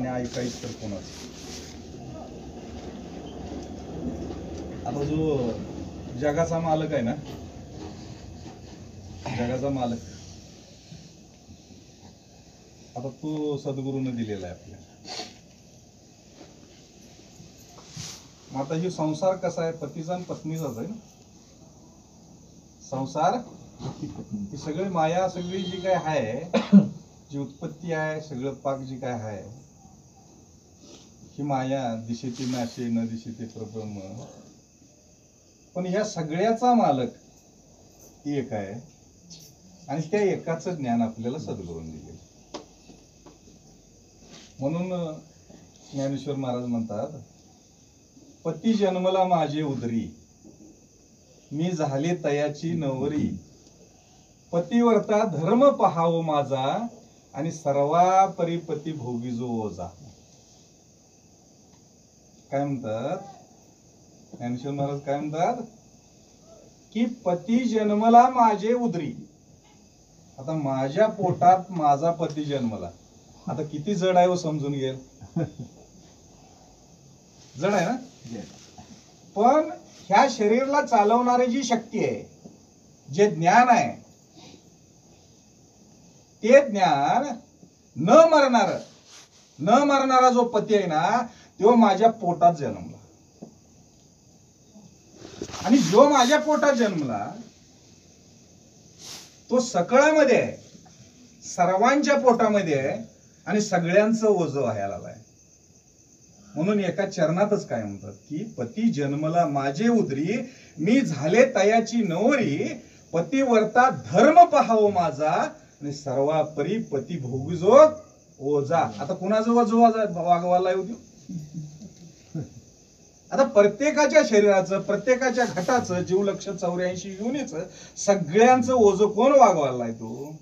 आणि ऐकायचं तर कोणाचं. आता जो जगाचा मालक आहे ना, जगाचा मालक, आता तो सद्गुरूने दिलेला आहे आपल्याला. आता ही संसार कसा आहे, पतीचा आणि पत्नीचाच आहे ना संसार. ही सगळी माया, सगळी जी काय आहे, जी उत्पत्ती आहे, सगळं पाक जी काय आहे, ही माया दिशेती नाशे न दिशेते प्रब्रह्म. पण ह्या सगळ्याचा मालक एक आहे आणि त्या एकाचं ज्ञान आपल्याला सद्गुरूंनी दिले. म्हणून ज्ञानेश्वर महाराज म्हणतात, पती जन्मला माझे उदरी, मी झाले तयाची नवरी, पतिवर्ता धर्म पहाव माझा, आणि सर्वा परिपती भोगी जो ओझा. काय म्हणतात ज्ञानेश्वर महाराज, काय म्हणतात की पती जन्मला माझे उदरी. आता माझ्या पोटात माझा पती जन्मला. आता किती जड आहे हो समजून घेईल, जड आहे ना. पण ह्या शरीराला चालवणारी जी शक्ती आहे, जे ज्ञान आहे, ते ज्ञान न मरणारा जो पती आहे ना, तो माझ्या पोटात जन्मला. आणि जो माझ्या पोटात जन्मला तो सकळामध्ये आहे, सर्वांच्या पोटामध्ये आहे आणि सगळ्यांचं ओझं व्हायला आहे. म्हणून एका चरणातच काय म्हणतात की पती जन्मला माझे उदरी, मी झाले तयाची नवरी, पतिवर्ता धर्म पहाव माझा, आणि सर्वा परी पती भोगी जो ओझा. आता कुणाचं ओझं वागवायला होती. आता प्रत्येकाच्या शरीराचं, प्रत्येकाच्या घटाचं, जीव लक्ष 84 युनिचं सगळ्यांचं ओझं कोण वागवायला आहे तो?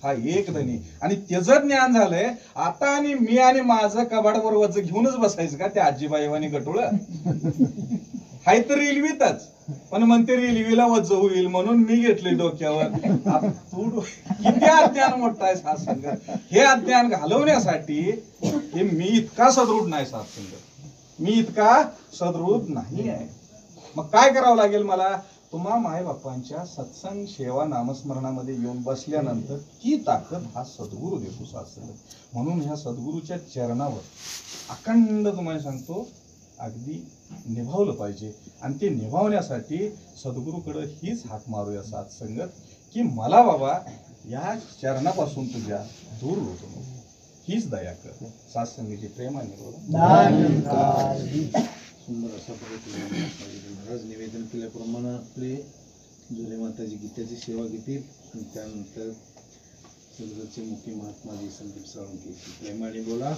हा एक धनी. आणि त्याचं ज्ञान झालंय आता. आणि मी आणि माझं कबाडावर वज घेऊनच बसायचं का त्या आजीबाईवानी गटुळ? हाय तर रेल्वेतच, पण म्हणते रेल्वेला वज होईल म्हणून मी घेतले डोक्यावर. तू किती अज्ञान मोठा आहे सात्संग. हे अज्ञान घालवण्यासाठी हे मी इतका सदृढ नाही सात्संग, मी इतका सदृढ नाही आहे. मग काय करावं लागेल मला? तुम्हा माय बापांच्या सत्संग सेवा नामस्मरणामध्ये येऊन बसल्यानंतर ही ताकद हा सद्गुरू देतो सात्संग. म्हणून ह्या सद्गुरूच्या चरणावर अखंड तुम्हाला सांगतो अगदी निभावलं पाहिजे. आणि ते निभावण्यासाठी सद्गुरूकडे हीच हाक मारूया सात्संगत की मला बाबा या चरणापासून तुझ्या दूर होतो, हीच दया कर. सात्संगीची प्रेमाने बोला. सुंदर अशा पद्धतीने महाराज निवेदन केल्याप्रमाणे आपले जुले माताजी गीतेची सेवा घेतील आणि त्यानंतर सलगरचे मुख्य महात्मा जी संदीप साळुंके प्रेमाने बोला.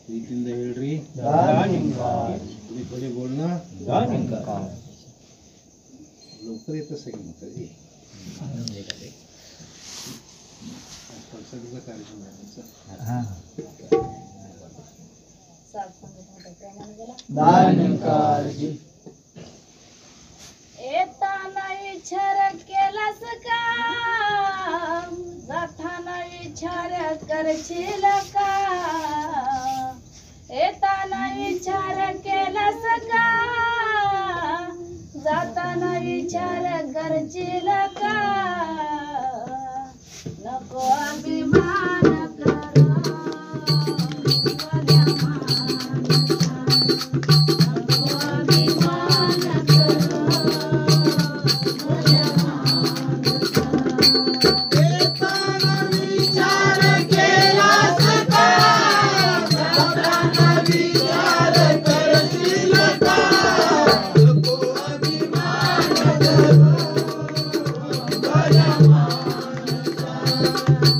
प्रीतींद हेळरी तुम्ही पहिले बोलना. लवकर येत असेल माताजी. सगळीचा कार्यक्रम आहे. येताना विचार केलास का, जाताना विचार करशील का? येताना विचार केलास का, जाताना विचार करशील का? नको अभिमान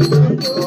Thank you.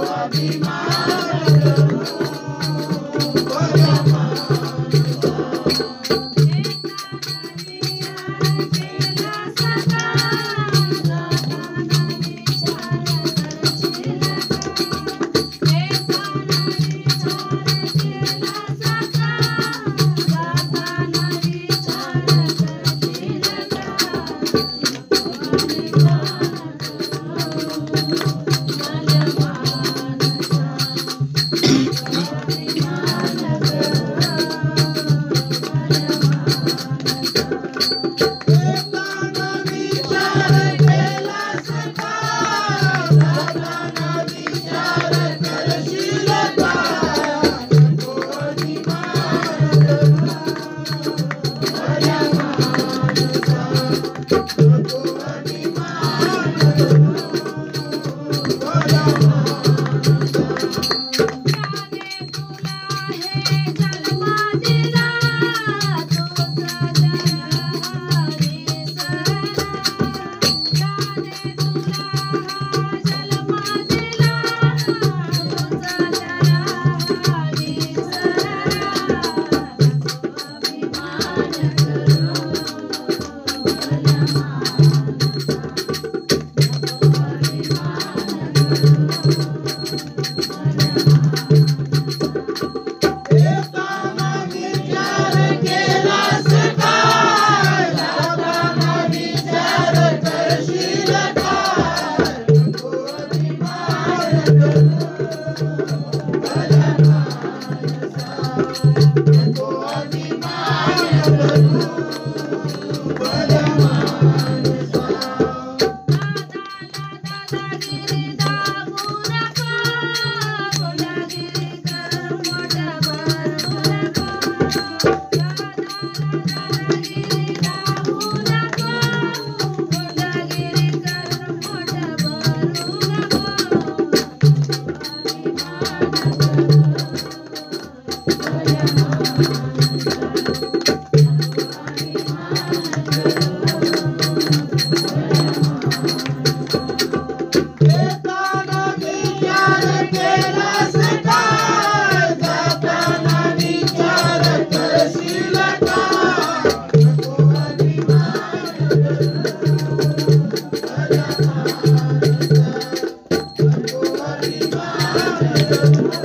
केलास काय जाताना विचार करशील काय नको अभिमान खऱ्या माणसा नको अभिमान खऱ्या माणसा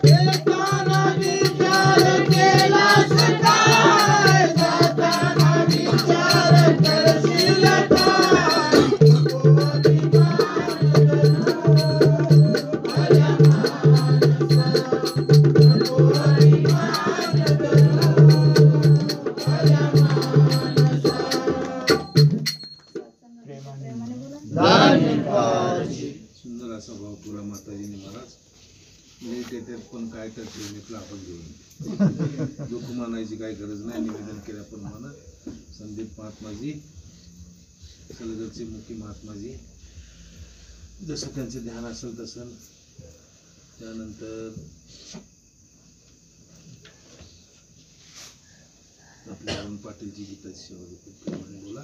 येताना विचार केलास काय जाताना विचार करशील काय नको अभिमान खऱ्या माणसा नको अभिमान खऱ्या माणसा सुंदर असा भाव तुला माताजीने महाराज लेट येतात पण काय तर प्रेमीतला आपण घेऊन दुःख मानायची काही गरज नाही. निवेदन केल्याप्रमाणे संदीप महात्माजी सलगरचे मुखी महात्माजी जसं त्यांचे ध्यान असेल तसं त्यानंतर आपल्या अरुण पाटीलची गीताची सेवा देखील प्रेमाने बोला.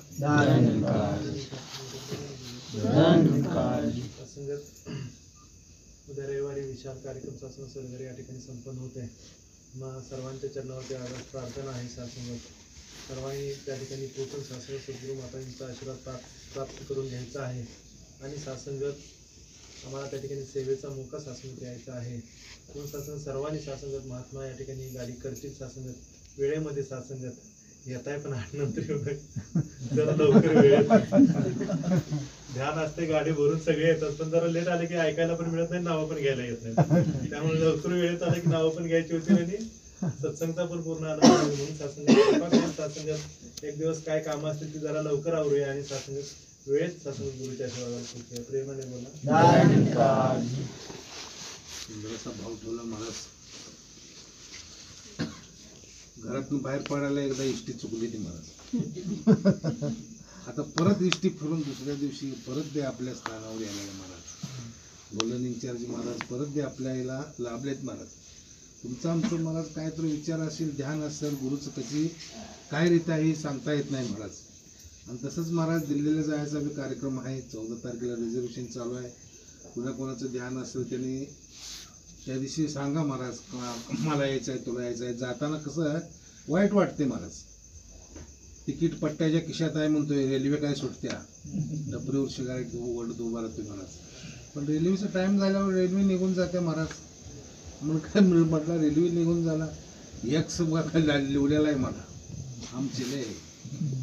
उद्या रविवारी विशाल कार्यक्रम शासन सलगरे या ठिकाणी संपन्न होते. मग सर्वांच्या चरणावरती आदर प्रार्थना आहे. शासनगत सर्वांनी त्या ठिकाणी पोचून शासन सद्गुरू मातांचा आशीर्वाद प्राप्त करून घ्यायचा आहे. आणि शासनगत आम्हाला त्या ठिकाणी सेवेचा मोका शासनगत यायचा आहे. म्हणून शासन सर्वांनी शासनगत महात्मा या ठिकाणी गाडी करतील. शासनगत वेळेमध्ये शासनगत येत आहे पण 8 नंतर जरा लवकर वेळेत ध्यान असते. गाडी भरून सगळे येतात पण जरा लेट आले की ऐकायला पण मिळत नाही, नावं पण घ्यायला येत नाही. त्यामुळे लवकर वेळेत आले की नावं पण घ्यायची होती आणि सत्संगचा पण पूर्ण आनंद आहे. म्हणून शासनगत एक दिवस काय कामं असतील ती जरा लवकर आवरूया आणि शासनगत वेळेत शासनगत गुरुच्या आशीर्वादाला प्रेमाने बोला. सुंदर असा भाव ठेवला महाराज. घरातून बाहेर पडायला एकदा इष्टी चुकली ती महाराज. आता परत इष्टी फिरून दुसऱ्या दिवशी परत ते आपल्या स्थानावर यायला महाराज. गोल्डन इन्चार्ज महाराज परत ते आपल्या याला लाभलेत महाराज. तुमचं आमचं महाराज काय तर विचार असेल, ध्यान असेल, गुरुचं कशी काय रीत आहे हे सांगता येत नाही महाराज. आणि तसंच महाराज दिल्लीला जायचा बी कार्यक्रम आहे. 14 तारखेला रिझर्वेशन चालू आहे. कुणा कोणाचं ध्यान असेल त्यांनी त्या दिवशी सांगा महाराज मला यायचं आहे, तुला यायचं आहे. जाताना कसं वाईट वाटते महाराज. तिकीट पट्ट्याच्या खिशात आहे म्हणतोय, रेल्वे काय सुटत्या डबरीवर शिगारेट ओढत उभा राहतोय महाराज. पण रेल्वेचा टाइम झाल्यावर रेल्वे निघून जाते महाराज. म्हणून काय म्हटलं रेल्वे निघून झाला एक सब लिवलेला आहे मला, हम चले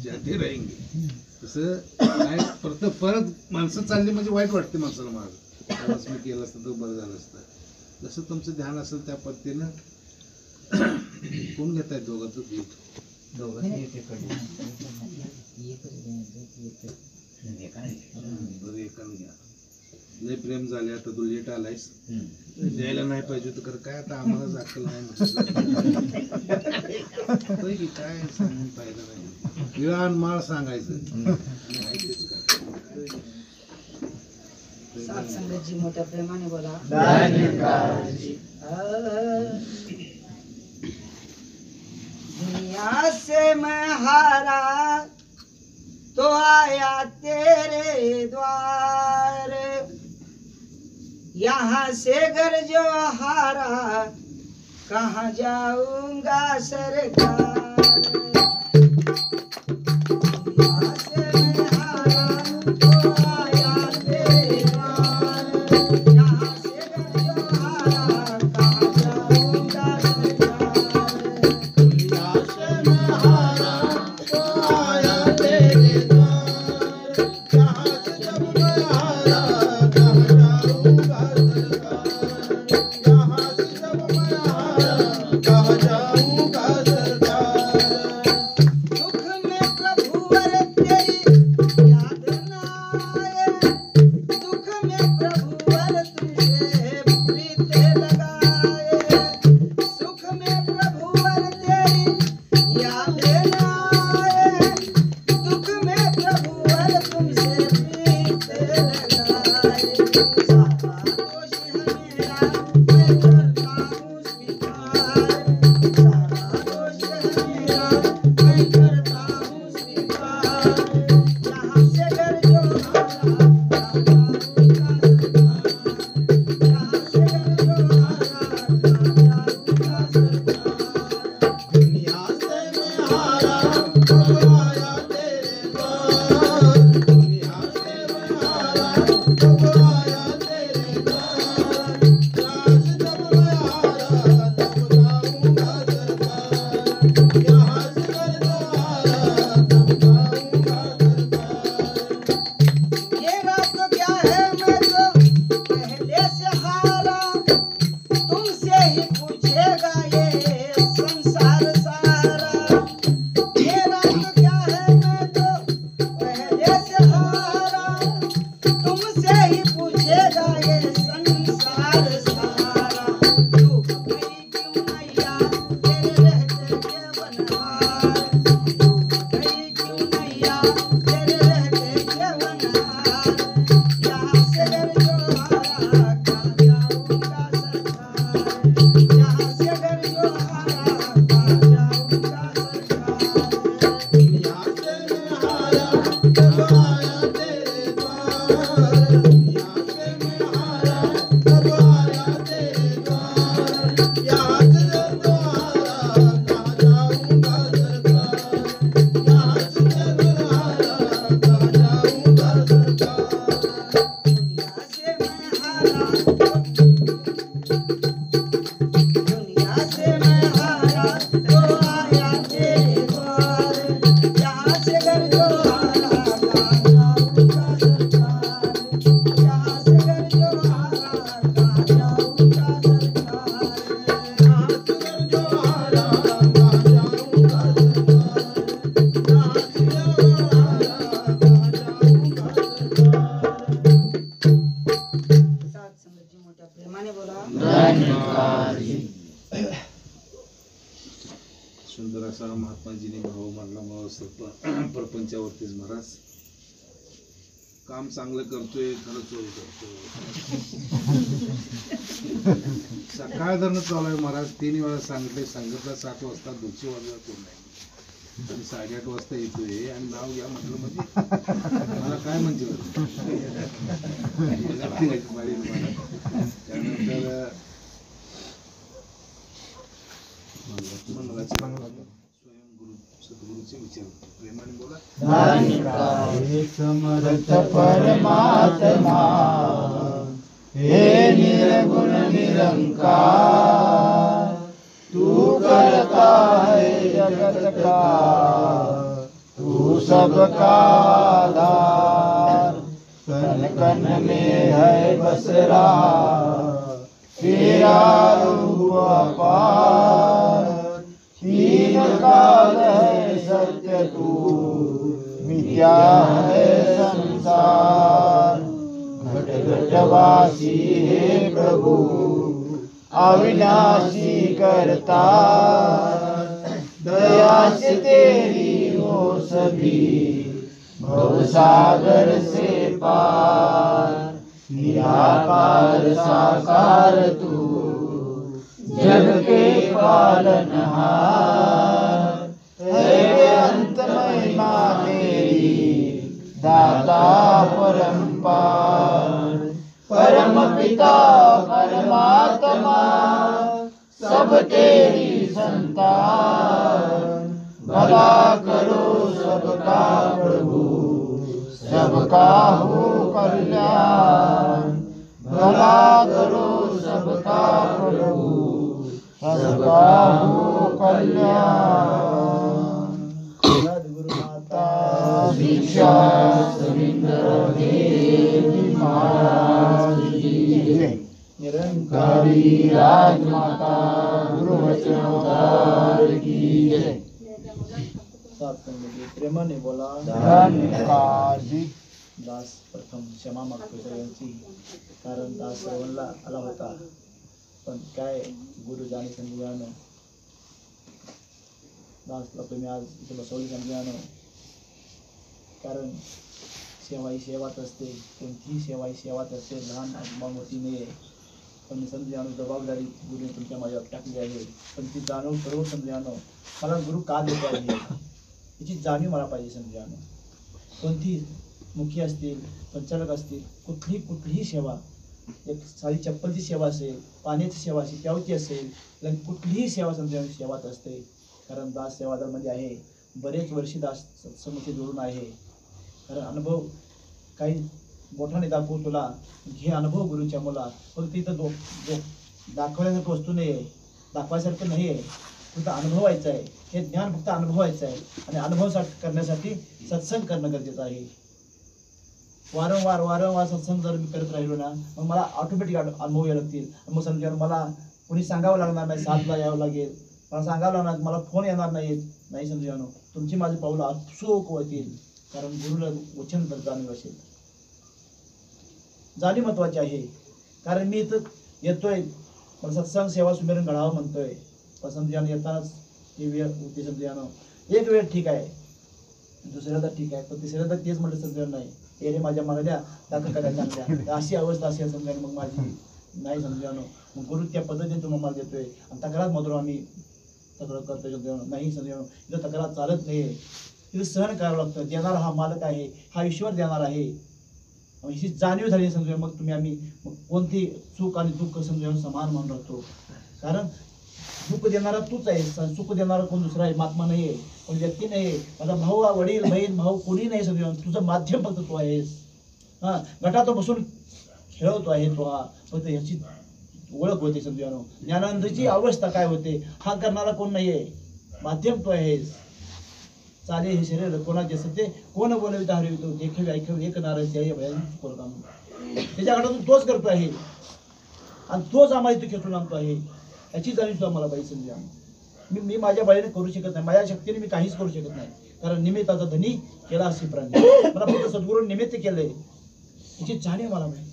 जाते राहींगे. तसं काय परत माणसं चालली म्हणजे वाईट वाटते माणसाला महाराज. त्यालाच मी केलं असतं तर बरं झालं असतं. जसं तुमचं ध्यान असेल त्या पद्धतीनं कोण घेत आहे दोघांचं दूध बरं एकानं घ्या. लय प्रेम झाले आता तू लेट आलायस द्यायला नाही पाहिजे होतं. काय आता आम्हाला दाखल नाही म्हटलं काय सांगून फायदा नाही. विळान माळ सांगायचं सत्संगाची मोठ्या प्रेमाने बोला. दुनिया से मैं हारा तो आया तेरे द्वार, यहाँ से घर जो हारा कहाँ जाऊंगा सरकार. दुनिया से मैं हारा तो आया तेरे द्वार, यहाँ से घर जो हारा कहाँ जाऊंगा सरकार. दुनिया से मैं हारा तो आया तेरे द्वार, यहाँ से जब मैं हारा कहाँ जाऊंगा सरकार. यहाँ से जब मैं हारा कहाँ जाऊंगा सरकार. दुख महात्माजीने भाऊ म्हणला भाऊ प्रपंचावरतीच महाराज काम चांगलं करतोय खरं चोरी करतोय. सकाळ धरणं चालू आहे महाराज 3 वेळा सांगितलं 7 वाजता 200 वाजता कोण नाही आणि 8:30 वाजता येतोय आणि नाव घ्या म्हटलं म्हणजे मला काय म्हणजे त्यानंतर स्वयंगुरु सद्गुरूचे विचार प्रेमाने बोला. समर्थ परमात्मा हे निर्गुण निरंकार तू करता है जगत का तू सबका आधार कण कण में है बस रहा तेरा रूप अपार तीन काल है सत्य तू मिथ्या है संसार घट घटवासी हे प्रभु अविनाशी करता दया से तेरी हो सभी भवसागर से पार निराकार साकार तू जग के पालनहार है अंत महिमा तेरी दाता परम्पार परम पिता परमात्मा सब तेरी संतान भला करो सबका प्रभु सबका हो कल्याण भला करो सबका प्रभु सबका हो कल्याण. सद्गुरु माता दीक्षा सुरेंद्र देवी महाराज की जय. निरंकारी राजमाता गुरुवचनोद्धार की जय. प्रेमाने बोला. धन्यवाद जी. दास प्रथम क्षमा मागतो सगळ्यांची कारण दास सर्वांना आला होता पण काय गुरु जाणे समजून दासला तुम्ही आज इथे बसवले समजून कारण सेवा ही सेवाच असते कोणतीही सेवा ही सेवाच असते लहान मोठी नाही पण समजून जबाबदारी गुरुने तुमच्या माझ्यावर टाकली आहे पण ती जाणून सर्व समजून मला गुरु का देत आहे याची जाणीव मला पाहिजे समजून कोणती मुखी असतील संचालक असतील कुठलीही सेवा एक साधी चप्पलची सेवा असेल पाण्याची सेवा असेल प्यावची असेल कुठलीही सेवा समजा सेवाच असते कारण दास सेवादारमध्ये आहे बरेच वर्षी दास सत्संगाशी जोडून आहे कारण अनुभव काही मोठा नाही दाखवू तुला घे अनुभव गुरुच्या मुला फक्त इथं दाखवण्यासारखं वस्तू नाही आहे दाखवायसारखं नाही आहे फक्त अनुभवायचं आहे हे ज्ञान फक्त अनुभवायचं आहे आणि अनुभव करण्यासाठी सत्संग करणं गरजेचं आहे वारंवार सत्संग जर मी करत राहिलो ना मग मला ऑटोमॅटिक अनुभव यायला लागतील मग समजा मला कोणी सांगावं लागणार नाही 7ला यावं लागेल मला सांगावं लागणार मला फोन येणार नाही समजा तुमची माझी पावलं अचूक होतील कारण गुरुला वचन जाणीव असेल जाणीव महत्वाची आहे कारण मी इथं येतोय मला सत्संग सेवा सुमेरण घडावं म्हणतोय पण समजा येतानाच ही वेळ होती समजा एक वेळ ठीक आहे दुसऱ्यादा ठीक आहे पण तिसऱ्यादा तेच म्हटलं समजा नाही हे रे माझ्या मागल्या दाखल करायला चांगल्या अशी अवस्था असेल समजा मग माझी नाही समजा मग गुरु त्या पद्धतीने तुम्हाला मला देतोय आणि तक्रार मधून आम्ही तक्रार करतोय नाही समजा इथं तक्रार चालत नाही तिथं सहन करावं लागतं देणारा हा मालक आहे हा ईश्वर देणार आहे ही जाणीव झाली समजा मग तुम्ही आम्ही मग कोणती सुख आणि दुःख समजा समान म्हणून राहतो कारण सुख देणारा तूच आहे सुख देणारा कोण दुसरा आहे महात्मा नाही आहे कोण व्यक्ती नाही आहे माझा भाऊ वडील बहीण भाऊ कोणी नाही समजा तुझं माध्यम फक्त तू आहेस हा गटात बसून खेळवतो आहे तो हा फक्त ह्याची ओळख होते समजा ज्ञानानंदाची अवस्था काय होते हा करणारा कोण नाही आहे माध्यम तो आहेस चाले हे शरीर कोणाचे असते ते कोण बोलविता हरवितो देखावे ऐकावे एक नाराज आहे भयानक काम त्याच्याकडून तोच करतो आहे आणि तोच आम्हाला इथे खेचून आणतो आहे याची जाणीव सुद्धा मला बाई समजा मी माझ्या बाईने करू शकत नाही माझ्या शक्तीने मी काहीच करू शकत नाही कारण निमित्ताचा धनी केला असे प्राणी मला फक्त सद्गुरू निमित्त केलंय याची जाणीव मला माहिती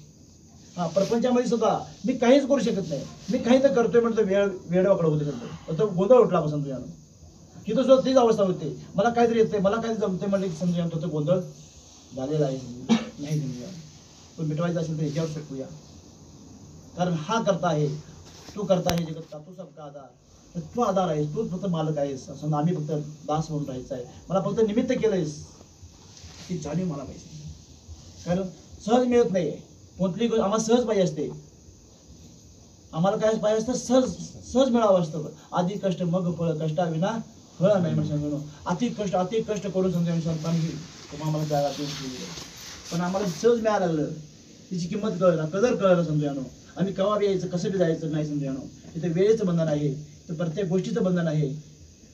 हा प्रपंचामध्ये सुद्धा मी काहीच करू शकत नाही मी काही तर करतोय म्हणतो वेळवाकडे होते समजा तो गोंधळ उठला समजा तिथं सुद्धा तीच अवस्था होते. मला काहीतरी येते, मला काहीतरी जमते म्हणले की समजूया तो गोंधळ झालेला आहे. नाही समजूया, तो मिटवायचा असेल तर ह्याच्यावर सोपूया. कारण हा करता आहे, तू करता आहे जगत का, तू सबका आधार. तर तू आधार आहेस, तूच फक्त मालक आहेस. असं आम्ही फक्त दास म्हणून राहायचं आहे. मला फक्त निमित्त केलंयस ती जाणीव मला पाहिजे. कारण सहज मिळत नाही. कोणतीही गोष्ट आम्हाला सहज पाहिजे असते. आम्हाला काय पाहिजे असतं, सहज सहज मिळावं असतं. आधी कष्ट मग फळ, कष्टाविना फळ नाही म्हणजे समजून. अति कष्ट करून समजा संतांनी आम्हाला जागा देऊन ठेवली. पण आम्हाला सहज मिळायला लागलं, तिची किंमत कळलं, कदर कळलं समजानो. आम्ही केव्हा बी यायचं, कसं बी जायचं नाही समजानो. इथे वेळेचं बंधन आहे, तर प्रत्येक गोष्टीचं बंधन आहे.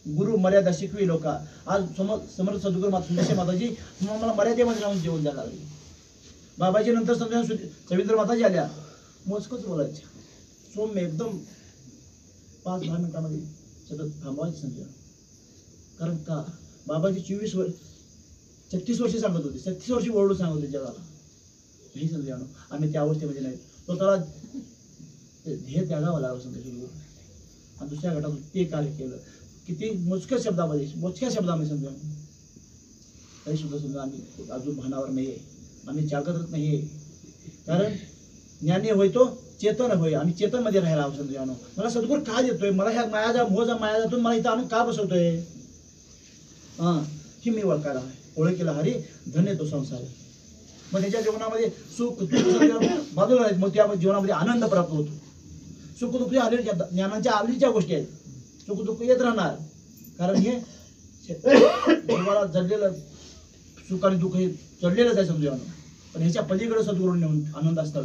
गुरु मर्यादा शिकवी लोक. आज समर्थ सद्गुरू माताजी मला मर्यादेमध्ये राहून जेवण द्यायला लागली. बाबाजी नंतर समजा सविंद्र माताजी आल्या, मोजकच बोलायचे, सौम्य एकदम 5-10 मिनिटांमध्ये सतत थांबवायचे समजा. कारण का बाबाजी 36 वर्षे सांगत होते, 36 वर्षी ओरडून सांगत होते जगाला. नाही समजा आम्ही त्या अवस्थेमध्ये नाही. तो त्याला ध्येय त्यागावं लागलं समजा. आणि दुसऱ्या गटातून ते कार्य केलं. किती मोजक्या शब्दामध्ये समजा काही सुद्धा समजा आम्ही अजून भानावर नाहीये, आम्ही जागृत नाहीये. कारण ज्ञानी होय तो चेतन होय. आम्ही चेतनमध्ये राहायला हवं समजा. मला सद्गुरू का देतोय, मला ह्या मायाजातून मला इथं आणून का बसवतोय, ही मी ओळखायला ओळखीला हरी धन्य तो संसार. मग त्याच्या जीवनामध्ये सुख दुःख बाजूला आहेत. मग त्या जीवनामध्ये आनंद प्राप्त होतो. सुख दुःख ज्ञानाच्या आवडीच्या गोष्टी आहेत. सुख दुःख येत राहणार. कारण हे जीवाला जडलेलं सुख आणि दुःख हे चढलेलंच आहे समजा. पण ह्याच्या पलीकडे सद्गुरू नेऊन आनंद स्थळ,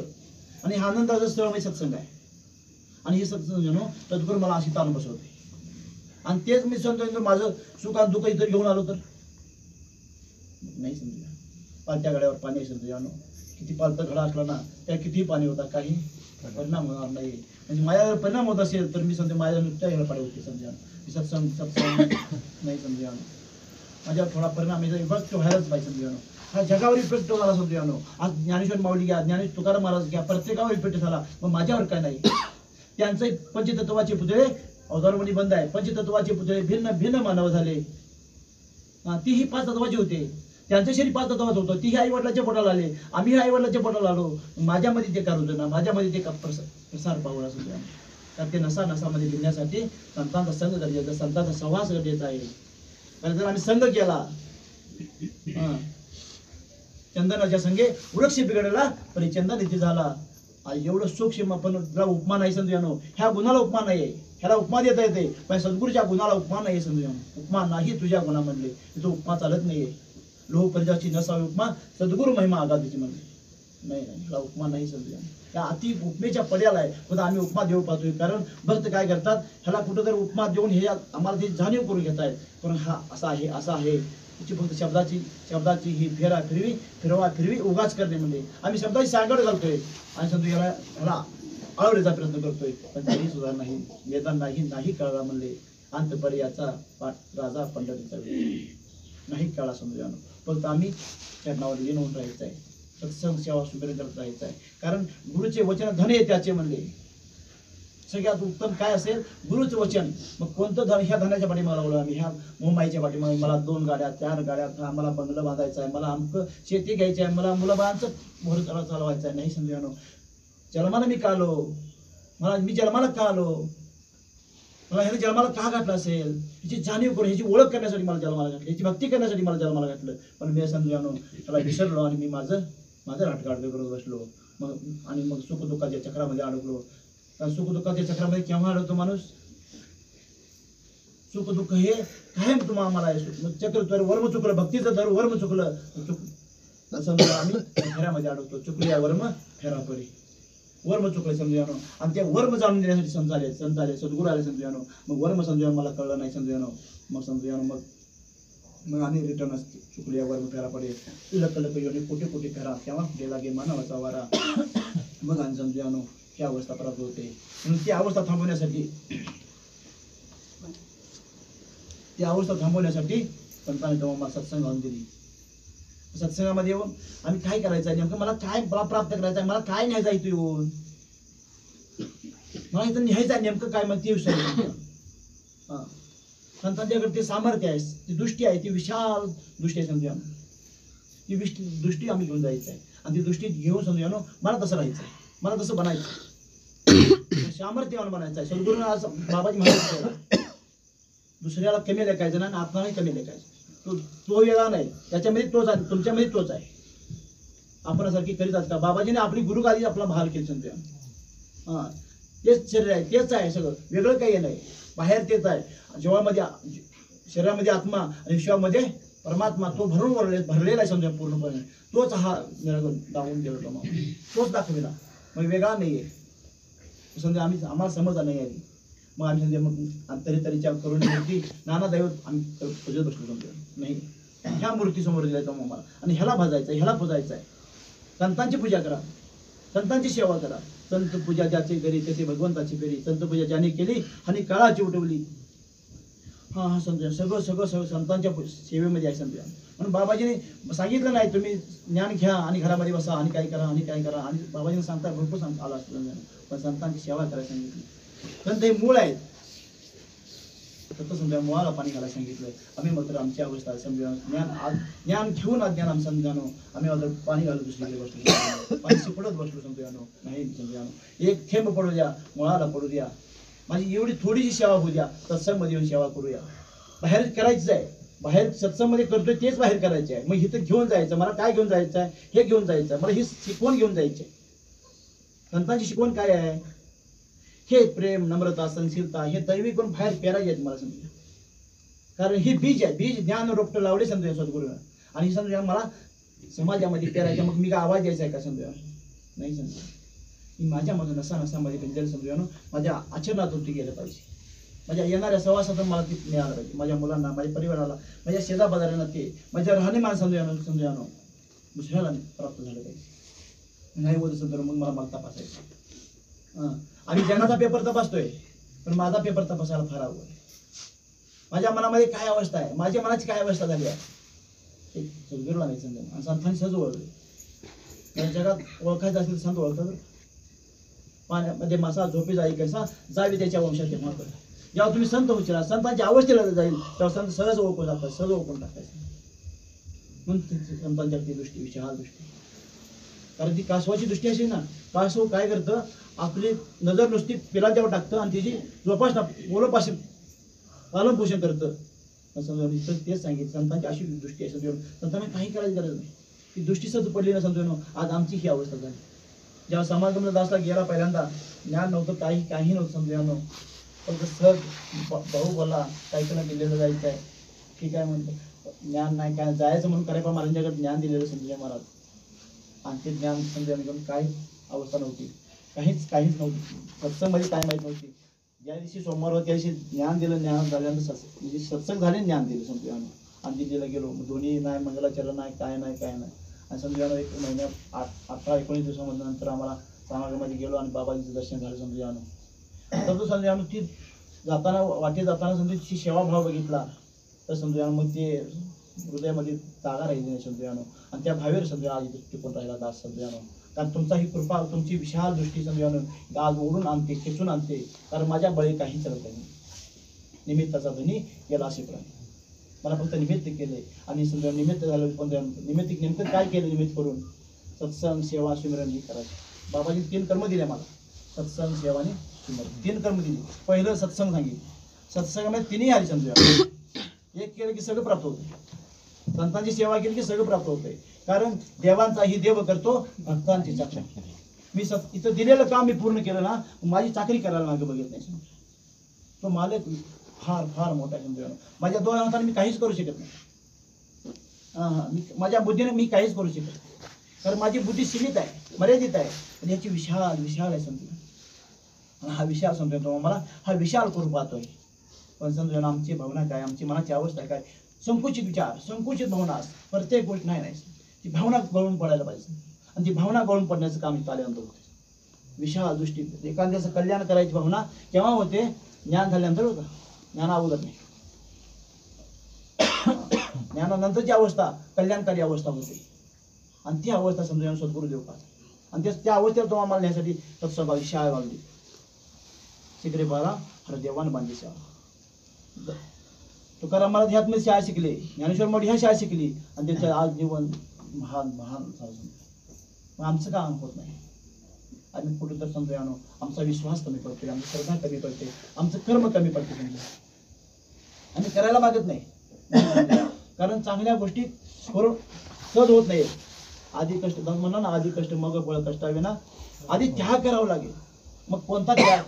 आणि हा आनंदाचं स्थळ म्हणजे सत्संग आहे. आणि हे सत्संग सद्गुरू मला अशी ताण बसवते. आणि तेच मी समजा माझं सुख आणि दुःख इथं घेऊन आलो तर नाही समजा. पालत्या गड्यावर पाणी समजा. किती पालता घडा असला ना, त्या कितीही पाणी होता, काही परिणाम होणार नाही. म्हणजे माझ्यावर परिणाम होत असेल तर मी समजा माझ्या नुकत्या ह्याला पाडे होते समजा. सत्संग नाही समजा. माझ्यावर थोडा परिणाम इफेक्ट व्हायलाच पाहिजे समजा. हा जगावर इफेक्ट झाला समजा. आज ज्ञानेश्वर माऊली घ्या, ज्ञानेश्वर तुकाराम महाराज घ्या, प्रत्येकावर इफेक्ट झाला. मग माझ्यावर काय नाही. त्यांचे पंचतत्वाचे पुतळे अवधारमणी बंद आहे. पंचतत्वाचे पुतळे भिन्न मानव झाले. तीही 5 तत्वाचे होते. त्यांचं शरीर 5 तत्वाचं होतं. तीही आई वडिलांच्या पोटाला आले, आम्ही आई वडिलांच्या पोटाला आलो. माझ्यामध्ये ते काय होतं ना, माझ्यामध्ये ते प्रसार पावला समजा. कारण ते नसामध्ये भिडण्यासाठी संतांचा संघ गरजेचा, संतांचा सहवास गरजेचा आहे. कारण जर आम्ही संघ केला, चंदनाच्या संघे वृक्ष बिघडला पण चंदन इथे झाला. एवढं सूक्ष्म पण उपमा नाही समजा. ह्या गुणाला उपमा नाही, ह्याला उपमा देता येते, पण सद्गुरूच्या गुणाला उपमा नाही समजा. उपमा नाही तुझ्या गुणामधले, तो उपमा चालत नाहीये. लोह परिजाची नसावी उपमा, सद्गुरू महिमा आगाधीची म्हणले नाही, ह्याला उपमा नाही समजा. त्या अति उपमेच्या पड्याला आहे. पण आम्ही उपमा देऊ पाहतोय. कारण भक्त काय करतात, ह्याला कुठंतरी उपमा देऊन हे आम्हाला ते जाणीव करून घेत आहेत. पण हा असा आहे त्याची फक्त शब्दाची ही फिरवा फिरवी उगाच करणे म्हणजे. आम्ही शब्दाची सांगड घालतोय आणि समजा ह्याला अळवण्याचा प्रयत्न करतोय. पण तरी सुद्धा नाही, वेदांना नाही कळला म्हणले. अंतपर्याचा राजा पंढरीचा नाही कळला समजा. फक्त आम्ही चरणावर लीन होऊन राहायचं आहे. सत्संग सेवा सुमिरन करत राहायचं आहे. कारण गुरुचे वचन धन आहे त्याचे म्हणले. सगळ्यात उत्तम काय असेल, गुरुचं वचन. मग कोणतं धन, ह्या धनाच्या पाठीमागे लागलो आम्ही. ह्या मुंबईच्या पाठीमागे मला 2 गाड्या 4 गाड्या, मला बंगलं बांधायचं आहे, मला आमचं शेती घ्यायची आहे, मला मुलाबाळांचं मोहर चालवायचं आहे. नाही समजा. जन्माला मी का आलो, मी जन्माला का आलो, मला ह्याने जन्माला का घातलं असेल, ह्याची जाणीव करून ह्याची ओळख करण्यासाठी मला जन्माला घातलं, ह्याची भक्ती करण्यासाठी मला जन्माला घातलं. पण मी समजा त्याला विसरलो आणि मी माझं राटगाड करत बसलो. मग सुख दुःखाच्या चक्रामध्ये अडकलो. सुख दुःखाच्या चक्रामध्ये केव्हा अडकतो माणूस, सुख दुःख हे कायम तुम्हाला चक्र तर वर्म चुकलं, भक्तीचं दर वर्म चुकलं, समजा आम्ही फेऱ्यामध्ये अडकतो. चुकली या वर्म फेरा परी, वर्म चुकले समजा. आणि त्या वर्म जाणून देण्यासाठी संत आले, सद्गुरू आले समजा. मग वर्म समजा मला कळलं नाही समजा. मग समजा मग आम्ही रिटर्न चुकली या वर्म फेरा पडे, लक योनी कोटी फेरा, तेव्हा गेला गे मानवाचा वारा. मग आणि समजा ही अवस्था प्राप्त होते. म्हणून ती अवस्था थांबवण्यासाठी संतांनी तेव्हा मला सत्संग आणून दिली. सत्संगामध्ये येऊन आम्ही काय करायचं आहे, नेमकं मला काय प्राप्त करायचं आहे, मला काय न्यायचं आहे इथं येऊन, मला इथं न्यायचं आहे नेमकं काय, मग ते विषय संतांच्याकडे ते सामर्थ्य आहे, ती दृष्टी आहे, ती विशाल दृष्टी आहे समजा. ती दृष्टी आम्ही घेऊन जायचं आहे आणि ती दृष्टी घेऊन समजा मला तसं राहायचं आहे, मला तसं बनायचं, सामर्थ्यवान बनायचं आहे. सद्गुरूंना आज बाबाजी म्हणायचं दुसऱ्याला कमी लेखायचं नाही आणि आपणालाही कमी लेखायचं. तो वेगळा नाही, त्याच्यामध्ये तोच आहे, तुमच्यामध्ये तोच आहे. आपणासारखी करीत असता बाबाजीने आपली गुरुगादी आपला भार केली समजा. हां, तेच शरीर आहे, तेच आहे, सगळं वेगळं काही नाही. बाहेर तेच आहे. जीवामध्ये शरीरामध्ये आत्मा आणि विश्वामध्ये परमात्मा, तो भरलेला आहे समजा पूर्णपणे. तोच हा निरागुण दाखवून गेलो मग, तोच दाखविला, मग वेगळा नाही आहे समजा. आम्हाला समज नाही आली, मग आम्ही समजा मग तरीतरीच्या करून मूर्ती नाना दैवत आम्ही पूजत बसलो समजा. नाही, ह्या मूर्ती समोर दिलायचा मग मला आणि ह्याला भाजायचं, ह्याला पूजायचं आहे. संतांची पूजा करा, संतांची सेवा करा. संत पूजा ज्याची करी त्याची भगवंताची करी. संत पूजा ज्याने केली आणि काळाची उठवली. हां हां समजा सगळं सगळं सगळं संतांच्या सेवेमध्ये आहे समजा. म्हणून बाबाजीने सांगितलं नाही तुम्ही ज्ञान घ्या आणि घरामध्ये बसा आणि काय करा आणि काय करा, आणि बाबाजीने सांगता भरपूर आला असतं, पण संतांची सेवा करायला सांगितली. संत हे मूळ आहेत, फक्त समजा मुळाला पाणी घालायला सांगितलं. आम्ही मात्र आमची अवस्था समजा ज्ञान घेऊन अज्ञान आम्ही समजानो, आम्ही मात्र पाणी घालत दुसरीकडे बसलो, पाणी शिपडत बसलो समजानो. नाही समजानो, एक थेंब पडू द्या, मुळाला पडू द्या. माझी एवढी थोडीशी सेवा होऊ द्या, सत्संगमध्ये येऊन सेवा करूया. बाहेर करायचं आहे, बाहेर सत्संगमध्ये करतोय तेच बाहेर करायचे आहे. मग इथं घेऊन जायचं, मला काय घेऊन जायचं आहे, हे घेऊन जायचं आहे, मला ही शिकवण घेऊन जायची आहे. संतांची शिकवण काय आहे, हे प्रेम, नम्रता, सहनशीलता, हे दैवी गुण बाहेर पेरायचे आहेत मला समजा. कारण ही बीज आहे, बीज ज्ञान रोपटं लावले समजा सद्गुरूला, आणि समजा मला समाजामध्ये पेरायचं. मग मी काय आवाज द्यायचा आहे का समजा, नाही समजा. मी माझ्यामध्ये नसामध्ये भिजलेलं समजा माझ्या आचरणातून ते गेलं पाहिजे. माझ्या येणाऱ्या सवासातून मला ते मिळालं पाहिजे. माझ्या मुलांना, माझ्या परिवाराला, माझ्या शेजापाजाऱ्यांना, ते माझ्या राहणीमान समजा दुसऱ्याला प्राप्त झालं पाहिजे. नाही होत असेल तर मग मला तपासायचं. आम्ही जगाचा पेपर तपासतोय, पण माझा पेपर तपासायला फार आवड आहे. माझ्या मनामध्ये काय अवस्था आहे, माझ्या मनाची काय अवस्था झाली आहे, ते सद्गुरूला नाही समजा. आणि संतांनी सहज ओळखले. या जगात ओळखायचं असेल संत ओळखतात. पाण्यामध्ये मासा झोपी जाई कसा जावी त्याच्या वंशाचे महत्व. जेव्हा तुम्ही संत होशील, संतांच्या अवस्थेला जाईल, तेव्हा संत सहज ओळखून जातात, सहज ओळखून टाकायचं. म्हणून संतांच्या ती दृष्टी, विशाल दृष्टी. कारण ती कासवाची दृष्टी अशी ना, कासव काय करतं, आपली नजर नुसती पिलांच्यावर टाकतं आणि तिची जोपासना ओळपाशी पालन पोषण करतं. समजा तेच सांगितलं, संतांची अशी दृष्टी आहे समजून. संतांना काही करायची गरज नाही, ती दृष्टी सहज पडली ना समजून. आज आमची ही अवस्था झाली. जेव्हा समाजगमन दासला गेला पहिल्यांदा, ज्ञान नव्हतं, काही नव्हतं समजा. फक्त सहज भाऊ बोला काहीकडे दिलेलं जायचं आहे, ठीक आहे म्हणतो. ज्ञान नाही काय जायचं म्हणून करायला महाराजांच्याकडे ज्ञान दिलेलं संजय महाराज. आणि ते ज्ञान समजा काही अवस्था नव्हती, काहीच नव्हती. सत्संगमध्ये काय माहीत नव्हती. ज्या दिवशी सोमवार होते त्या दिवशी ज्ञान दिलं, ज्ञान झाल्यानंतर म्हणजे सत्संग झाले, ज्ञान दिलं समजा. आणि दिल्लीला गेलो, दोन्ही नाही, मंगलाचरण नाही, काय नाही. आणि समजा एक महिन्यात 18-19 दिवसानंतर आम्हाला समागमामध्ये गेलो आणि बाबाजीचं दर्शन झालं समजा. तर तो समजा ती जाताना वाटे जाताना समजा तिची सेवाभाव बघितला तर समजा मग ते हृदयामध्ये जागा राहिली नाही समजा. आणि त्या भावेर समजा आज टिकून राहिला दास समजा. कारण तुमचा ही कृपा, तुमची विशाल दृष्टी समजा आज ओढून आणते, खेचून आणते. कारण माझ्या बळी काही चालत नाही. निमित्ताचा धनी गेला असे प्राणी. मला फक्त निमित्त केले आणि समजा निमित्त झालं. पण निमित्त नेमकं काय केलं, निमित्त करून सत्संग, सेवा, सिमरन ही करायचं. बाबाजी 3 कर्म दिले मला, सत्संग, सेवा आणि सिमरन. 3 कर्म दिली. पहिलं सत्संग सांगितलं. सत्संगामध्ये 3ही आली समजा. एक केलं की सगळं प्राप्त होतं. संतांची सेवा केली की सगळं प्राप्त होतंय. कारण देवांचाही देव करतो, भक्तांची चाकरी. मी इथं दिलेलं काम मी पूर्ण केलं ना, माझी चाकरी करायला मागे बघत नाही. तो मालक फार फार मोठा समजा. माझ्या 2 हाताने मी काहीच करू शकत नाही. माझ्या बुद्धीने मी काहीच करू शकत नाही. कारण माझी बुद्धी सीमित आहे, मर्यादित आहे. पण याची विशाल आहे समजा. आणि हा विशाल समजतो मला, हा विशाल करू पाहतोय. पण समजा आमची भावना काय, आमची मनाची अवस्था काय, संकुचित विचार, संकुचित भावना. प्रत्येक गोष्ट नाही, ती भावना गळून पडायला पाहिजे. आणि ती भावना गळून पडण्याचं काम इथं आल्यानंतर होते. विशाल दृष्टी, एखाद्याचं कल्याण करायची भावना केव्हा होते, ज्ञान झाल्यानंतर होतं. ज्ञान अगोदर नाही. ज्ञानानंतरची अवस्था कल्याणकारी अवस्था होते. आणि ती अवस्था समजा सद्गुरू देव पाहतात. आणि त्या अवस्थेला तो आम्हाला नेण्यासाठी सत्संगाची शाळा बांधली. शिकरे बाळा हर देवान बांधली शाळा. तुकाराम महाराज ह्यातमध्ये शाळा शिकले, ज्ञानेश्वर मोठी ह्या शाळा शिकली आणि त्यांचं आज जीवन महान महान झालं. मग आमचं का होत नाही? आम्ही कुठं तर समजा आमचा विश्वास कमी पडतोय, आमची श्रद्धा कमी पडते, आमचं कर्म कमी पडते. समजा आम्ही करायला मागत नाही, कारण चांगल्या गोष्टी करून सहज होत नाही. आधी कष्ट म्हणा ना, आधी कष्ट मग फळ कष्टाविना आधी त्याग करावा लागेल. मग कोणता त्याग,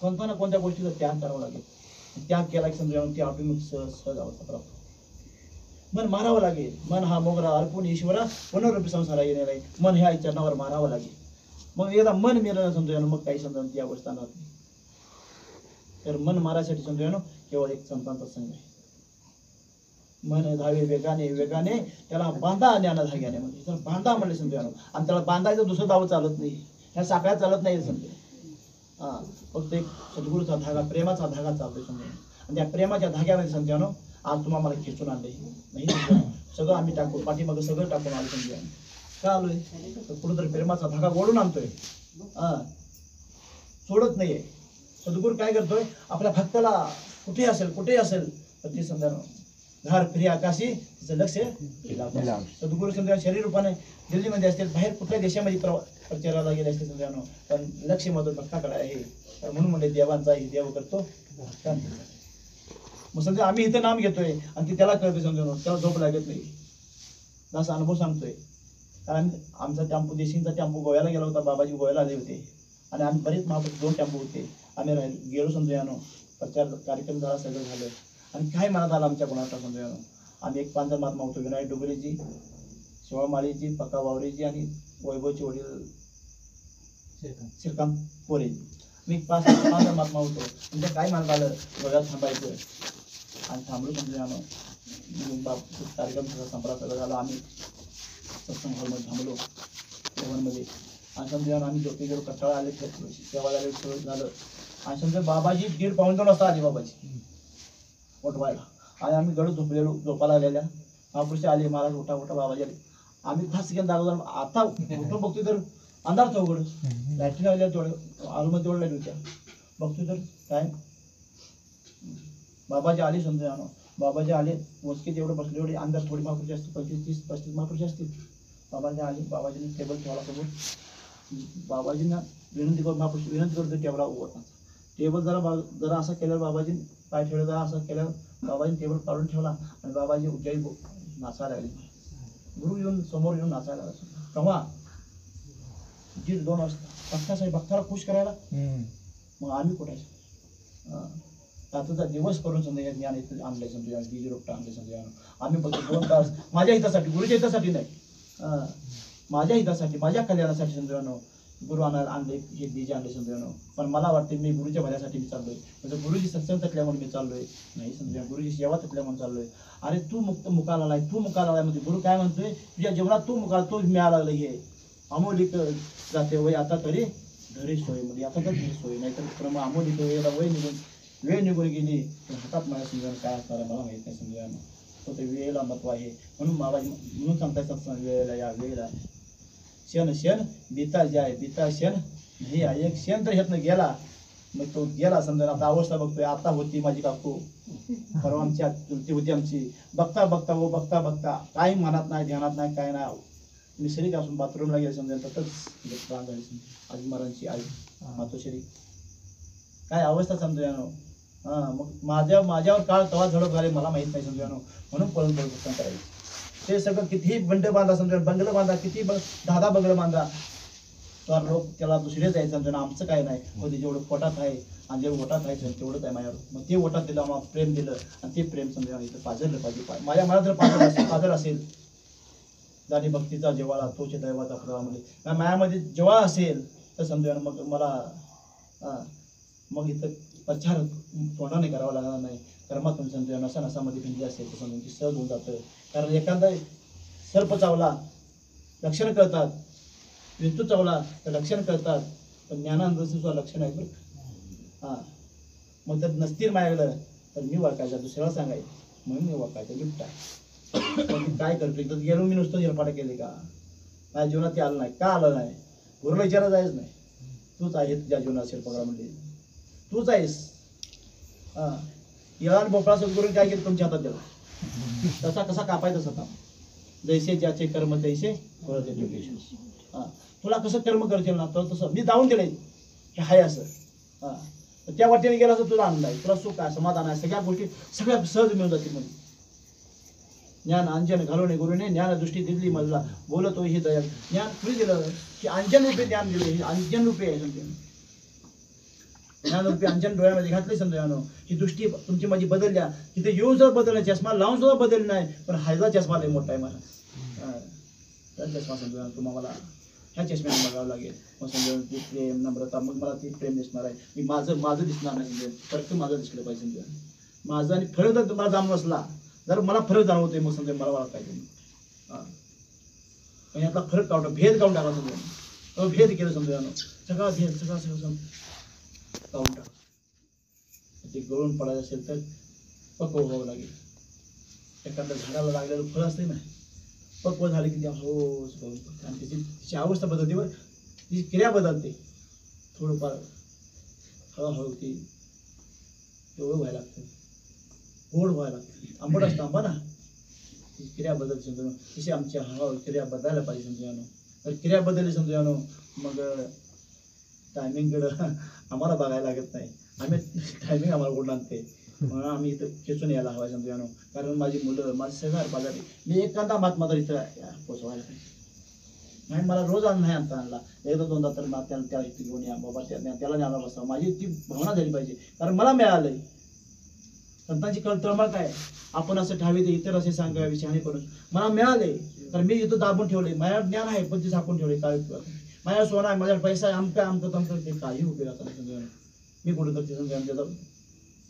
कोणता ना कोणत्या गोष्टीचा त्याग करावा लागेल. त्याग केला की समजा ती आपली सहज अवस्था प्राप्त. मन मारावं लागेल. मन हा मोगरा अर्पून ईश्वरा पुनरुपी संसारा येणे नाही. मन ह्या चरणावर मारावं लागेल. मग एकदा मन मेलं समजा मग काही समजा ती अवस्था राहत नाही. तर मन मारायसाठी समजा केवळ एक संतांचा संघ आहे. मन धावे वेगाने वेगाने त्याला बांधा ज्ञान धाग्याने. म्हणजे त्याला बांधा म्हणले समजा, आणि त्याला बांधायचं दुसरं दाव चालत नाही, ह्या साखळ्या चालत नाही समजा. हा फक्त एक सद्गुरूचा धागा, प्रेमाचा धागा चालतोय समजा. आणि त्या प्रेमाच्या धाग्यामध्ये समजा आज तुम्हाला मला खेचून आणले नाही समजा. सगळं आम्ही टाकू, पाठीमागं सगळं टाकून आलो समजा. का आलोय? तर कुठंतरी प्रेमाचा धागा ओढून आणतोय, सोडत नाहीये. सद्गुरू काय करतोय? आपल्या भक्ताला कुठेही असेल तर ती समजा धार फिरी आकाशी तिचं लक्ष लावतो. सद्गुरू समजा शरीर रूपाने दिल्लीमध्ये असतील, बाहेर कुठल्या देशामध्ये प्रचाराला गेले असते समजा, पण लक्ष मात्र भक्ताकडे आहे. म्हणून म्हणजे देवांचा ही देव करतो. मग समजा आम्ही इथं नाम घेतोय आणि ती त्याला कळते समजा, त्याला झोप लागत नाही. असा अनुभव सांगतोय. कारण आमचा टेम्पो, देशींचा टेम्पो गोव्याला गेला होता. बाबाजी गोव्याला आले होते आणि आम्ही बरेच महापुरुष 2 टेम्पो होते. आम्ही गेलो समजा, प्रचार कार्यक्रम झाला, सगळं झालं. आणि काय मनात आलं आमच्या कोणाचा समजा, आम्ही एक 5 जण महात्मा होतो. विनायक डोगरेजी, शिवा माळीजी, पक्का वावरेजी आणि वैभवचे वडील श्रीकांत पोरेजी. मी 5 जण महात्मा होतो. म्हणजे काय मनात आलं, गोव्यात थांबायचं. आणि थांबलो समजा, कार्यक्रम सगळं संपला, सगळं झालं. आम्ही सत्संग हॉलमध्ये थांबलो जेवणमध्ये. आणि समजा आम्ही झोपी गेलो, कटाळा आले, सेवा झाले, झालं. आणि समजा बाबाजी 1:30 पाऊण 2 वाजता आली बाबाजी उठवायला. आणि आम्ही गडू झोपलेलो, झोपायला आलेल्या. महापुरुष आले, महाराज उठा उठा, बाबाजी आले. आम्ही 5 सेकंद दाखवतो. आता उठून बघतोय तर अंधार चौघड, लाईटी लावल्या, तेवढं आलूमध्ये तेवढं लाईट होत्या. बघतोय तर काय बाबाजी आले समजा. बाबाजी आले, मोजके तेवढं बसले, एवढे अंदाज थोडी महापुरुष असतील, 25-30-35 महापुरुष असतील. बाबाजी आले, बाबाजीने टेबल ठेवला समोर. बाबाजींना विनंती करून महापुरुष विनंती करतो टेबला उभं. टेबल जरा असं केल्यावर बाबाजी पाय ठेवलं, जरा असं केल्यावर बाबाजी टेबल काढून ठेवला. आणि बाबाजी उज्जैन नाचायला लागले. गुरु येऊन समोर येऊन नाचायला लागले. केव्हा? 1:30-2 वाजता. भक्तासाठी, भक्ताला खुश करायला. मग आम्ही कुठायचं? त्याचा दिवस करून समजा या ज्ञान इथं आणलंय समजा, बीज रोपटा आणले समजा. आम्ही फक्त 2 तास माझ्या हितासाठी, गुरुच्या हितासाठी नाही, माझ्या हितासाठी, माझ्या कल्याणासाठी समजा गुरु आणायला आणले, हे बीज आणले समजा. पण मला वाटते मी गुरुच्या भल्यासाठी मी चाललोय. म्हणजे गुरुजी सत्संग थकल्या म्हणून मी चाललोय नाही समजा, गुरुजी सेवा थकल्या म्हणून चाललोय. अरे तू मुकाला आलाय, तू मुकाला आलाय. म्हणजे गुरु काय म्हणतोय? तुझ्या जीवनात तू मुकाला, तू मिळायला लागलं. हे अमोलिक जाते वय आता तरी धरी सोय. म्हणजे आता तर धरी सोय, नाहीतर क्रम अमोलिक वेळ निघून गेली. पण हातात मला समजा काय असणार मला माहित नाही समजा. तो ते वेळेला महत्व आहे. म्हणून बाबाजी म्हणून सांगताय सत्संग वेळेला, या वेळेला क्षण बीता जाय, बीता क्षण नाही. एक क्षण तर ह्यातनं गेला, मग तो गेला समजा. आता अवस्था बघतोय. आता होती माझी काकू, परवा आमची चुलती होती आमची. बघता बघता बघता बघता काही मनात नाही, ध्यानात नाही, काय नाही. मिसरी असून बाथरूमला गेले समजा, तसंच प्राण झाली समजा. आजी महाराजांची आई मातोश्री, काय अवस्था समजा. मग माझ्यावर काळ तवा झडप झाले मला माहित नाही समजा. म्हणून पळून पळून करायचं. ते सगळं कितीही बंड बांधा समजा, बंगलं बांधा, किती 10 बंगलं बांधा, तर लोक त्याला दुसरे जायचं समजा. आमचं काय नाही, होते जेवढं पोटात आहे आणि जेवढं ओटात आहे तेवढंच आहे माझ्यावर. मग ते ओटात दिलं, आम्हाला प्रेम दिलं. आणि ते प्रेम समजा इथं पाजरलं पाहिजे. माझ्या मनात जर पाजर असेल, जाणी भक्तीचा जेवाळा तोच दैवाचा प्रवाहामध्ये मायामध्ये जेव्हा असेल तर समजा मग मला मग इथं प्रचार तोंडाने करावा लागणार नाही. कर्मातून समजा नसा नसामध्ये भिंडी असेल तर समजून ती सहज होऊन जातं. कारण एखादा सर्प चावला लक्षणं कळतात, विंचू चावला तर लक्षणं कळतात, पण ज्ञानानंद सुद्धा लक्षण आहे बरं. मग जर नसतील माझ्याकडं तर मी वाकायचं, दुसऱ्याला सांगायचं, म्हणून मी वाकायचं गिफ्ट आहे. काय करतो तर गेलो मी नुसतं हेरपाटा केले का? माझ्या जीवनात ते आलं नाही. का आलं नाही? गुरुला विचारायला जायच नाही. तूच आहे तुझ्या जीवनात शिरपगार म्हणजे तूच आहेस. याला भोपळा सद्गुरूने काय केलं तुमच्या हातात दिला, तसा कसा कापायचा स्वतः. जैसे ज्याचे कर्म तैसे फळ देतो ईश्वर. हा, तुला कसं कर्म करशील ना तर तसं मी जाऊन दिलंय हे हाय असं. हा, तर त्या वाटेने गेला तर तुला आनंद आहे, तुला सुख आहे, समाधान आहे, सगळ्या गोष्टी सगळ्या सहज मिळून जातील. म्हणजे ज्ञान अंजन घालवणे गुरुने ज्ञान दृष्टी दिली मला बोलतो हे दया. ज्ञान कुणी दिलं की अंजन रूपे ज्ञान दिले, हे अंजन रूपे आहे. समजा ज्ञान रूपे अंजन डोळ्यामध्ये घातले समजा, ही दृष्टी तुमची माझी बदलल्या. तिथे येऊन सुद्धा बदलला, चष्मा लावून सुद्धा बदल नाही, पण हायचा चष्मा लय मोठा आहे मला. त्या चष्मा समजा तुम्हाला ह्या चष्म्याने बघावं लागेल. मग समजा ती प्रेम नम्रता, मग मला ती प्रेम दिसणार आहे. मी माझं दिसणार नाही. समजा फरक माझं दिसलं पाहिजे. समजा माझं आणि फरक जर तुम्हाला जाणून असला, जर मला फरक जाणवतोय मग समजा मला पाहिजे. पण यातला फरक काढून भेद काढून टाका. समजा तो भेद केलं समजा, सगळा भेद सगळा सगळं काढून टाका. ते गळून पडायचं असेल तर पक्व व्हावं लागेल. एखाद्या झाडाला लागलेलं फळ असते ना, पक्व झाले की त्या हळूच गळून पडते आणि तिची अवस्था बदलते, व तिची क्रिया बदलते. थोडंफार हळूहळू ती एवढं व्हायला लागतं, गोड व्हायला लागतं. आंबट असतं आंबा ना, ती क्रिया बदलते. समजा तशी आमची हळूहळू क्रिया बदलायला पाहिजे. समजा तर क्रिया बदलली समजा मग टायमिंगकडं आम्हाला बघायला लागत नाही. आम्ही टायमिंग आम्हाला कुठं आणते, म्हणून आम्ही इथं खेचून यायला हवा समजा. कारण माझी मुलं, माझे सगळ्या बाजारी मी एखादा महात्मा तर इथं पोचवायला पाहिजे. नाही मला रोज नाही आणता आणला, एकदा दोनदा तर त्याला इथे घेऊन या बाबा, त्याला न्यायला बसा. माझी ती भावना झाली पाहिजे, कारण मला मिळालंय. संतांची तळमळ काय, आपण असं ठावे ते इतर असे सांगावे शहाणे करून. मला मिळाले तर मी इथं दाबून ठेवले. माझ्या ज्ञान आहे पण ते झाकून ठेवले. काय माझ्या सोना आहे, माझ्या पैसा आहे, आमकं तमकं, ते काही उपयोगाचं नाही. समजा मी कुठं तर ते समजा त्याचा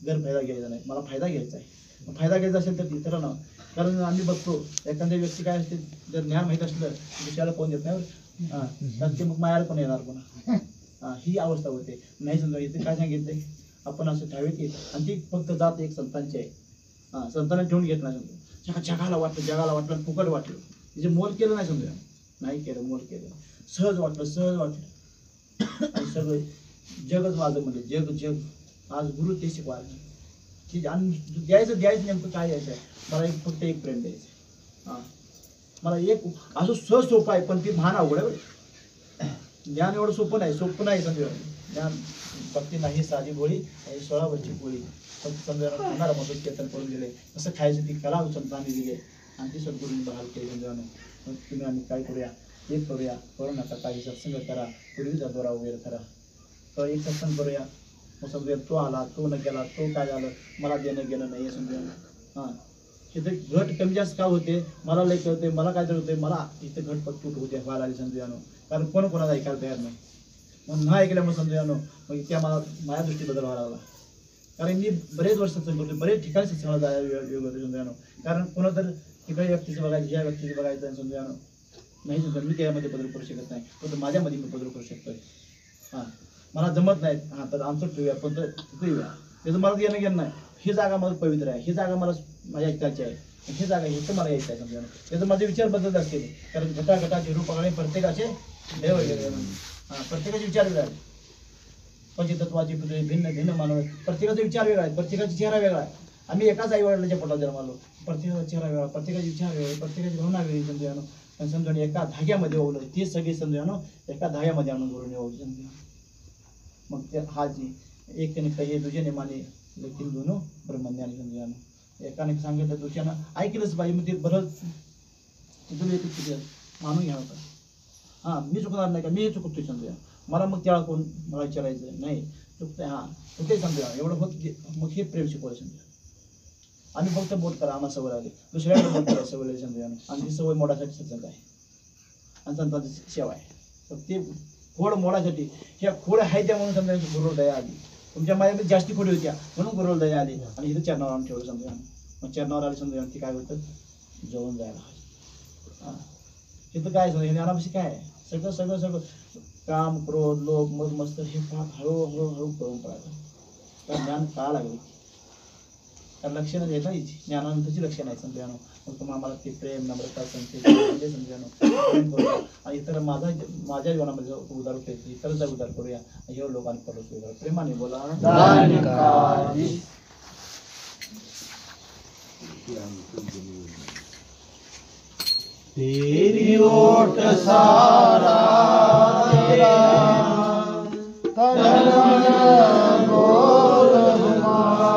गैरफायदा घ्यायचा नाही, मला फायदा घ्यायचा आहे. फायदा घ्यायचा असेल तर इतरांना, कारण आम्ही बघतो एखाद्या व्यक्ती काय असते, जर ज्ञान माहीत असलं दुसऱ्याला कोण देत नाही, तर ते मग मायाला पण येणार पुन्हा. ही अवस्था होते. नाही समजा इथे काय सांगितलंय, आपण असं ठावेत येत आणि ती फक्त जात एक संतांची आहे. संतांना ठेवून घेत नाही. समजा जगाला वाटलं फुकट वाटलं, तिचे मोल केलं नाही. समजा नाही केलं, मोल केलं, सहज वाटलं आणि सगळं जगच माझं. म्हणजे जग आज गुरु ते शिकवायला की द्यायचं नेमकं काय द्यायचं आहे. मला फक्त एक प्रेम द्यायचं. मला एक असं सहज सोपं आहे, पण ती भान अवघड आहे. ज्ञान एवढं सोपं नाही समजा. ज्ञान भक्ती नाही साधी गोळी, 16 वर्षी गोळी. फक्त समजा कोणाला मदत केतन करून दिले, कसं खायचं ती कला संतांनी दिली आणि ती सद्गुरूंनी बहाल केली. समजा मग तुम्ही आम्ही काय करूया, एक करूया, करू नका काही सत्संग करा, पूर्वीचा दोरा वगैरे करा. तर एक सत्संग करूया. मग समजा तो आला, तो न गेला, तो काय झालं, मला देणं गेलं नाही. समजा इथे घट कमी जास्त का होते, मला लय कळते, मला काय तर होते, मला इथे घट पटपूट होते व्हायला आली. समजा कारण कोणाला ऐकायला तयार नाही. मग न ऐकल्यामुळे समजा मग त्या मला माझ्या दृष्टी बदल व्हायला लागला. कारण मी बरेच वर्ष सत्संग करतो, बरेच ठिकाणी सत्संगाला जायला योग होते. समजा कारण कोणा तर ठिकाणी व्यक्तीचं बघायचं, ह्या व्यक्तीचं बघायचं. समजा नाही समजा मी त्यामध्ये बदल करू शकत नाही, पण माझ्यामध्ये मी बदल करू शकतोय. मला जमत नाही, तर आमचं ठेवूया, पण ठेवूया, त्याचं मला येणं घेणं नाही. ही जागा मला पवित्र आहे, ही जागा मला माझ्या ऐकायची आहे, ही जागा हे तर मला यायचं आहे. समजा त्याचं माझे विचार बदलत असतील, कारण गटागटाचे रूपाने प्रत्येकाचे देव वगैरे प्रत्येकाचे विचार वेगळे आहेत. पंचतत्वाची भिन्न भिन्न मानव, प्रत्येकाचे विचार वेगळा आहे, प्रत्येकाचा चेहरा वेगळा आहे. आम्ही एकाच आई वडिलांच्या पोटात जन्मालो, प्रत्येकाचा चेहरा वेगळा, प्रत्येकाचे विचार वेगळे, प्रत्येकाची भावना वेगळी. समजा पण समजा एका धाग्यामध्ये ओवलं, ते सगळे समजा एका धाग्यामध्ये आणून घडून येऊ. समजा मग ते हा जी एक कहे दुसऱ्याने माने लेकिन दोनों ब्रह्मज्ञानी. समजा एकाने सांगितलं दुसऱ्यानं ऐकलंच पाहिजे. मग ते बरं तिथून येते किती मानून घ्या होता. मी चुकणार नाही का, मी चुकतोय. समजा मला मग त्याला कोण मला विचारायचं नाही, चुकतंय ते समजा एवढं होत. मग हे प्रेम शिकवायचं. समजा आम्ही फक्त बोट करा, आम्हाला सवय आली, दुसऱ्याला बोट करा सवय. समजा आणि ती सवय मोडासाठी सत्संग आहे आणि संतांची सेवा आहे. तर ते खोड मोडासाठी, ह्या खोड आहे त्या म्हणून समजा गुरुवर दया आली. तुमच्या माझ्यामध्ये जास्ती खोडी होत्या म्हणून गुरुवर दया आली आणि इथं चरणावर आणून ठेवलं. समजा मग चरणावर आली समजा ती काय होतं, जवळून जायला हवं. इथं काय समजा ज्ञानापाशी काय आहे, सगळं सगळं सगळं काम क्रोध लोभ मग मस्त हे हळूहळू करून पडायचं. तर ज्ञान का लागले, कारण लक्षणं येत नाही, ज्ञानानंतरची लक्षणं आहेत. समजा मग तुम्हाला आम्हाला ते प्रेम नम्रता संस्कृती समजा आणि इतर माझ्या जीवनामध्ये उदार होते, इतरचा उदार करूया. हे लोकांनी परत प्रेमाने बोला. ती अंगठ्यात जमी होईल. तेरी ओट सारा तेरा तन मन बोल हमारा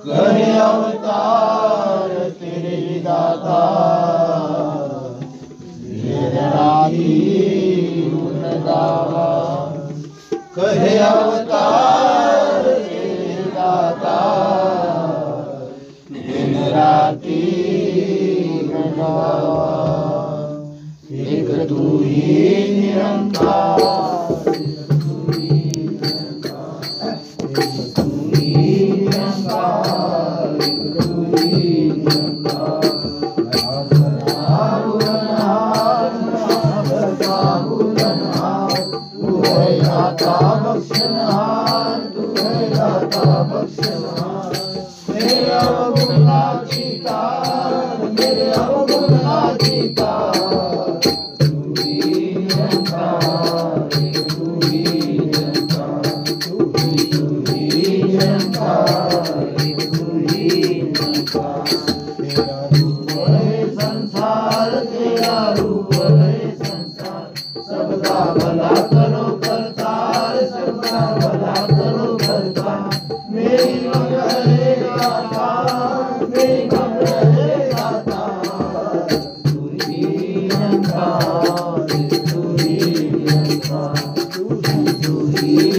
कहे अवतार तेरे दाता राही उन गावा कहे अवतार तेरे दाता दिन राती एक तू ही निरंकार एक तू ही निरंकार एक तू ही निरंकार एक तू ही निरंकार तू है दाता बख्शनहार तू है दाता बख्शनहार मेरे अवगुणा जीता मेरे अवगुणा जीता तू ही निरंकार तू ही निरंकार तू ही निरंकार तू ही निरंकार तेरा रूप है संसार तेरा रूप है संसार सबका भला करो करतार सबका भला करो करतार मेरी मंगल गाथा मेरी मंगल गाथा तू ही निरंकार तू ही निरंकार तू ही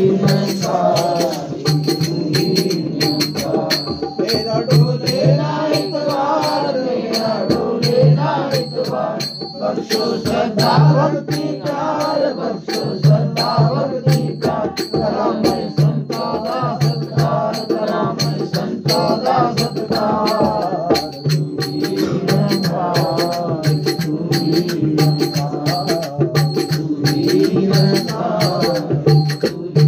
निरंकार तू ही निरंकार मेरा डोले ना इतबार मेरा डोले ना इतबार बख्शो श्रद्धा भक्ति प्यार बख्शो श्रद्धा भक्ति प्यार करा मैं संतों का सत्कार करा मैं संतों का सत्कार तू ही निरंकार तू ही निरंकार तू ही निरंकार तू ही निरंकार सद्गुरु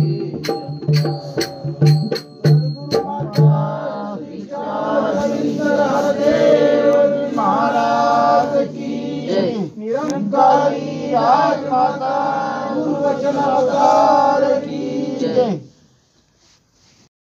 माता देव महाराज की निरंकारी राजमाता गुरु वचन अवतार की जय।